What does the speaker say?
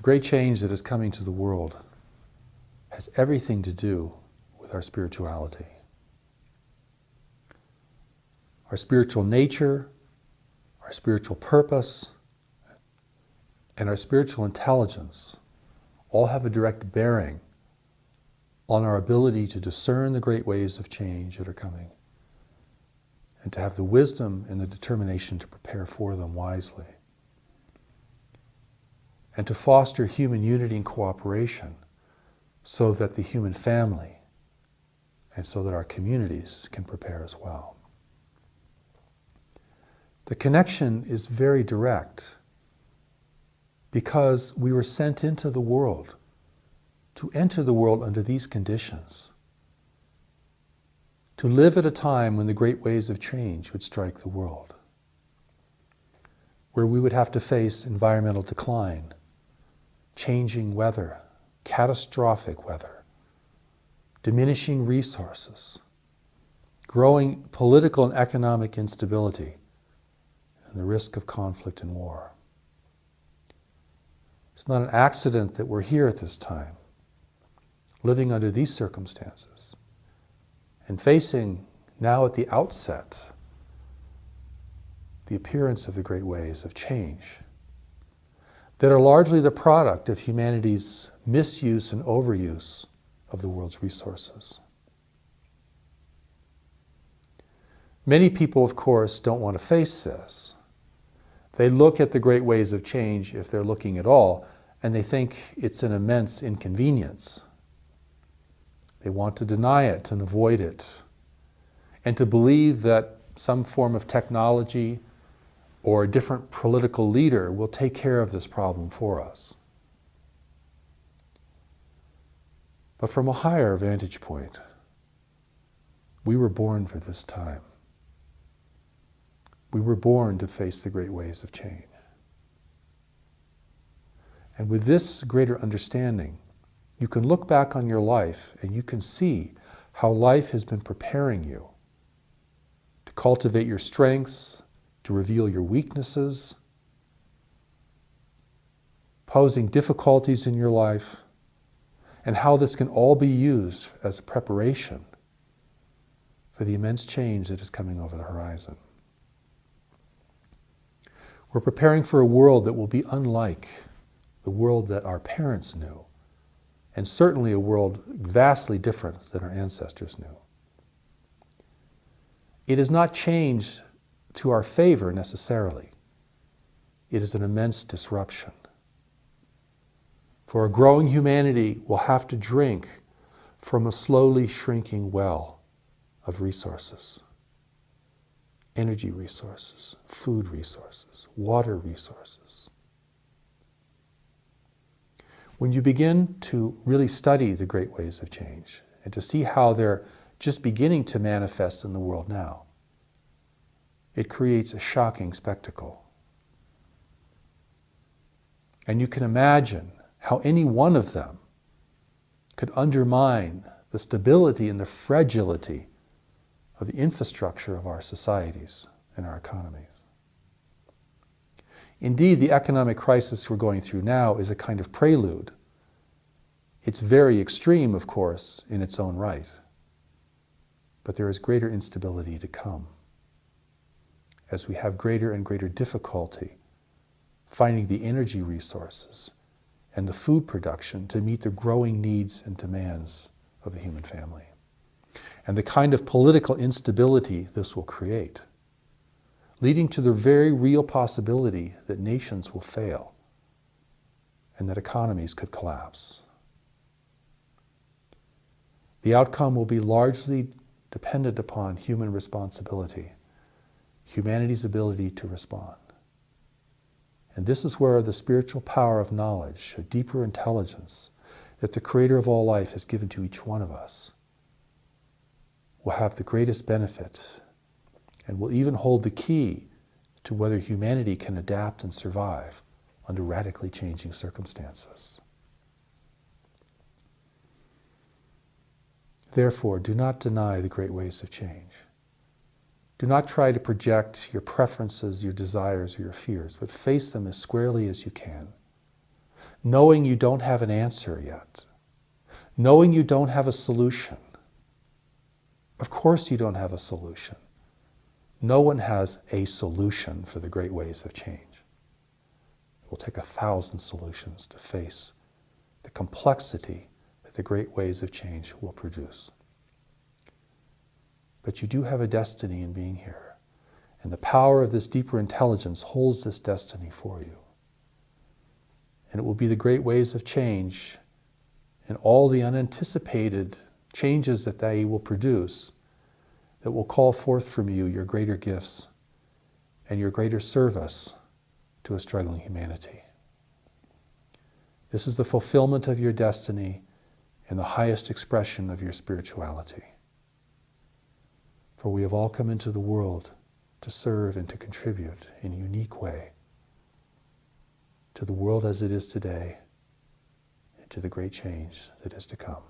The great change that is coming to the world has everything to do with our spirituality. Our spiritual nature, our spiritual purpose, and our spiritual intelligence all have a direct bearing on our ability to discern the great waves of change that are coming, and to have the wisdom and the determination to prepare for them wisely, and to foster human unity and cooperation so that the human family and so that our communities can prepare as well. The connection is very direct because we were sent into the world to enter the world under these conditions, to live at a time when the great waves of change would strike the world, where we would have to face environmental decline, changing weather, catastrophic weather, diminishing resources, growing political and economic instability, and the risk of conflict and war. It's not an accident that we're here at this time, living under these circumstances, and facing now at the outset the appearance of the great waves of change that are largely the product of humanity's misuse and overuse of the world's resources. Many people, of course, don't want to face this. They look at the great waves of change, if they're looking at all, and they think it's an immense inconvenience. They want to deny it and avoid it, and to believe that some form of technology or a different political leader will take care of this problem for us. But from a higher vantage point, we were born for this time. We were born to face the great waves of change. And with this greater understanding, you can look back on your life and you can see how life has been preparing you to cultivate your strengths, to reveal your weaknesses, posing difficulties in your life, and how this can all be used as a preparation for the immense change that is coming over the horizon. We're preparing for a world that will be unlike the world that our parents knew, and certainly a world vastly different than our ancestors knew. It is not change to our favor necessarily. It is an immense disruption. For a growing humanity will have to drink from a slowly shrinking well of resources. Energy resources, food resources, water resources. When you begin to really study the great waves of change and to see how they're just beginning to manifest in the world now, it creates a shocking spectacle. And you can imagine how any one of them could undermine the stability and the fragility of the infrastructure of our societies and our economies. Indeed, the economic crisis we're going through now is a kind of prelude. It's very extreme, of course, in its own right, but there is greater instability to come as we have greater and greater difficulty finding the energy resources and the food production to meet the growing needs and demands of the human family, and the kind of political instability this will create, leading to the very real possibility that nations will fail and that economies could collapse. The outcome will be largely dependent upon human responsibility, humanity's ability to respond. And this is where the spiritual power of knowledge, a deeper intelligence that the Creator of all life has given to each one of us, will have the greatest benefit and will even hold the key to whether humanity can adapt and survive under radically changing circumstances. Therefore, do not deny the great waves of change. Do not try to project your preferences, your desires, or your fears, but face them as squarely as you can. knowing you don't have an answer yet, knowing you don't have a solution. Of course you don't have a solution. No one has a solution for the great ways of change. It will take 1,000 solutions to face the complexity that the great ways of change will produce. But you do have a destiny in being here, and the power of this deeper intelligence holds this destiny for you. And it will be the great ways of change and all the unanticipated changes that they will produce that will call forth from you your greater gifts and your greater service to a struggling humanity. This is the fulfillment of your destiny and the highest expression of your spirituality. For we have all come into the world to serve and to contribute in a unique way to the world as it is today and to the great change that is to come.